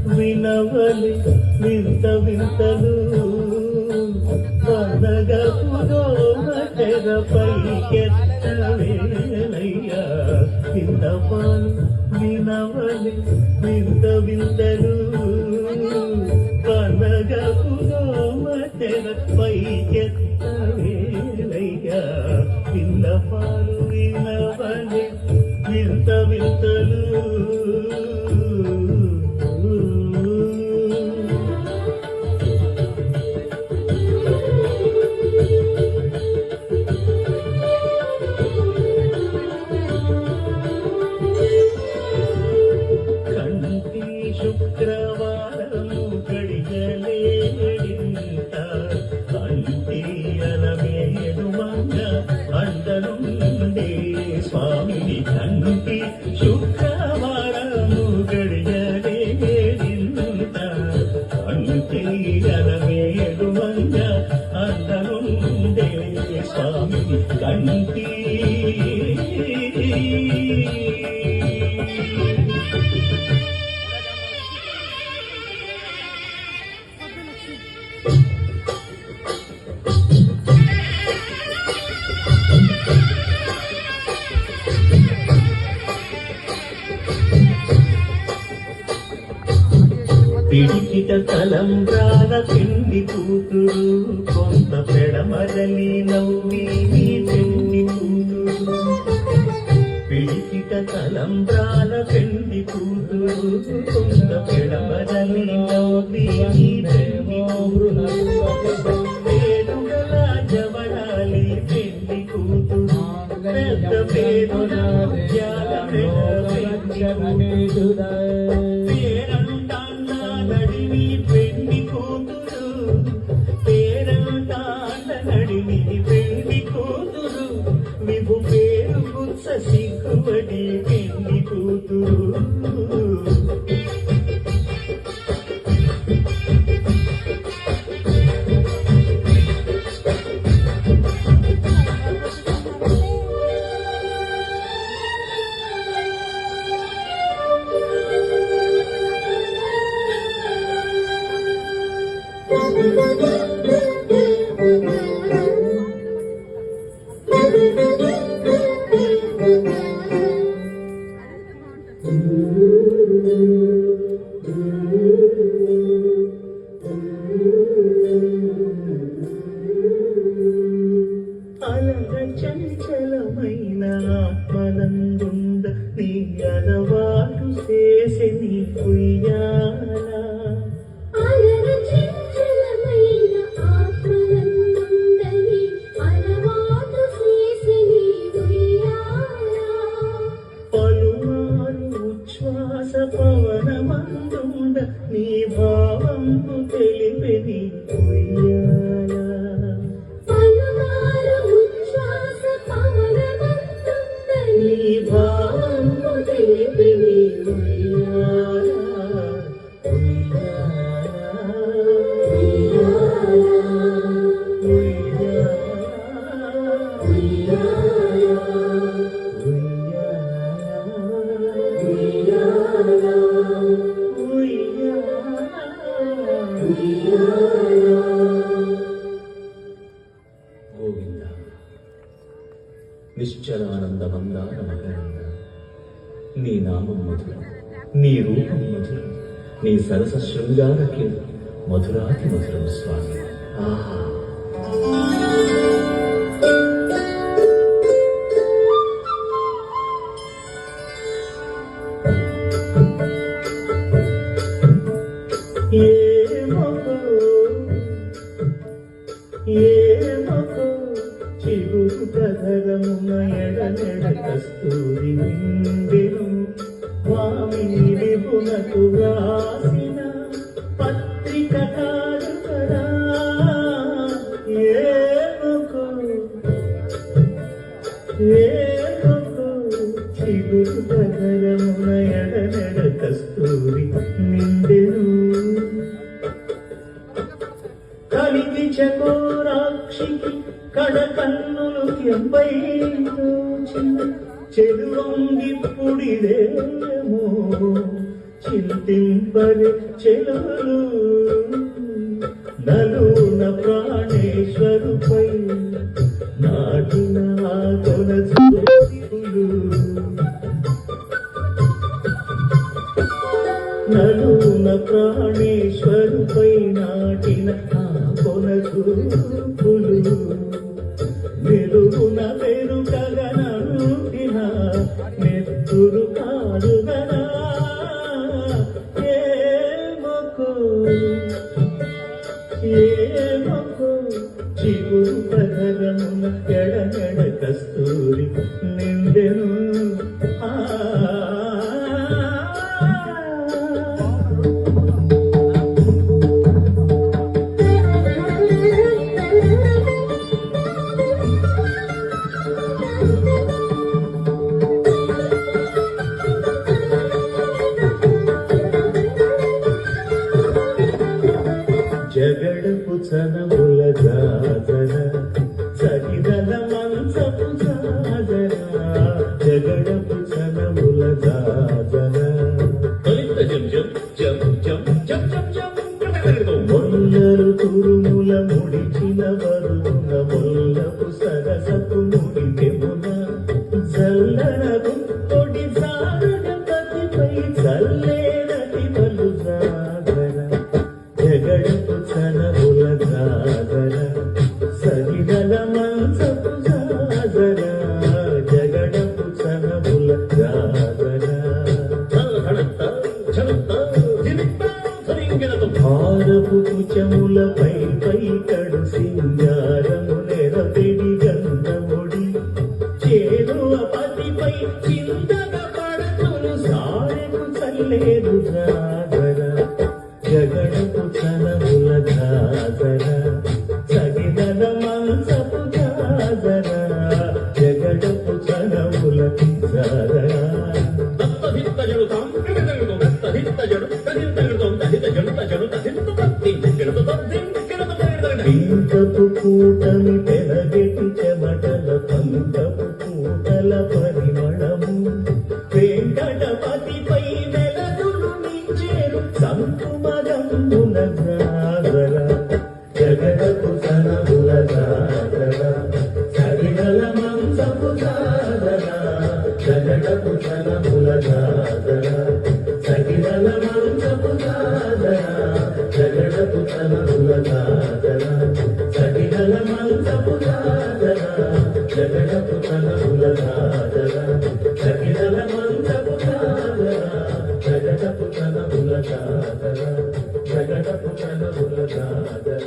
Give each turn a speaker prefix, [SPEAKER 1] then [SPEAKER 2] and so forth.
[SPEAKER 1] వినవలి వింత వింతలు పనగపుదోమ తెరపై ఎత్తవేలయ్యా విన్నపాలు వినవలి వింత వింతలు పనగపుదోమ తెరపై ఎత్తవేలయ్యా విన్నపాలు వినవలి వింత వింతలు శుక్రవారము గడియలేడింత కంటియల మేడు మంగ అండనుండే స్వామిని కంటి శుక్రవారము గడియలేడింత కంటియల మేడు మంగ అండనుండే స్వామిని కంటి పిడికిట తలంబ్రాల పిండి కూతురు కొంత పెడమరలి నవ్వి పిండి కూతురు పిడికిట తలంబ్రాల పిండి కూతురు కొంత పెడమరలి నవ్వి పేరుగల జవడాలి పిండి కూతురు పెద్ద పేరున నడివి పెండి కూతురు పేరంటాండ నడివి పెండి కూతురు విభు పేరు గుత్స సిగ్గుబడి పెండి కూతురు అలగ చంచలమైన ఆత్మలందుండ నీ అలవాటు చేసి నీ కుయ్యాల పలుమారు ఉచ్ఛ్వాస పవనమందుండ నీ భావంపు తెలిపి నీ కుయ్యాల నీ భావంపు తెలిపి నీ కుయ్యాల గోవింద నిశ్చలానంద మందార మకరంద నీ నామం మధురం నీ రూపం మధురం నీ సరస శృంగారకి మధురాతి మధురం స్వామి ఆహా ఏమకో చిగురు కథరమున ఎడనెడ కస్తూరి నిండెను స్వామిని విపునకు రాసిన పత్రిక కాదు కదా ఏమకో చిగురు కథరమున ఎడనెడ కస్తూరి నిండెను కలిగి చకోరాక్షికి కడకన్నులు ఎంపై దోచిన చెరువంగిప్పుడిదేమో చింతింపరి చెలులు నలున ప్రాణేశ్వరుపై నాటిన కొనసూలు నలున ప్రాణేశ్వరుపై నాటిన కొనసూలు వెలుగున వెరుగగనంటిన నెత్తురు కాదుగనా ఏమకు చిగురు పదరమున ఎడనెడ కస్తూరి నిండెను జగడపు చనముల జాజర సరిదల మంచపు జాజర జగడపు చనముల జాజర మొల్లరు తురుముల ముడిచిన వరుణ మొల్లపు సరసపు ముడికెమున జల్లనకు తొడి జారుడ పతిపై చల్లేనటి పలు జాగర జగడపు చనముల జాగర సరిదల మంచపు జాగర జగడపు చనముల జాగర భారపు కుచముల పై కడు సింగారము నెరపిడి గంధముడి చేరువ పతిపై చింతగ పడతులు సారెకు చల్లేరు జాగర జగడపు చనముల జాగర సగిదల మంచపు జాగర జగడపు చనముల జాగర పింకపు కూటమి పెరగెటి చెమటల పంకపు కూటల పరిమళము వెంకటపతిపై వెలదులు నించేరు సంకుమరంబుల జాగర జగడపు చనముల జాగర సరిగల మంచపు జాగర జగడపు చనముల జాగర సగిదల మంచపు జాగర జగడపు చనముల జాగర సగిదల మంచపు జాగర జగడపు చనముల జాగర సగిదల మంచపు జాగర జగడపు చనముల జాగర జగడపు చనముల జాగర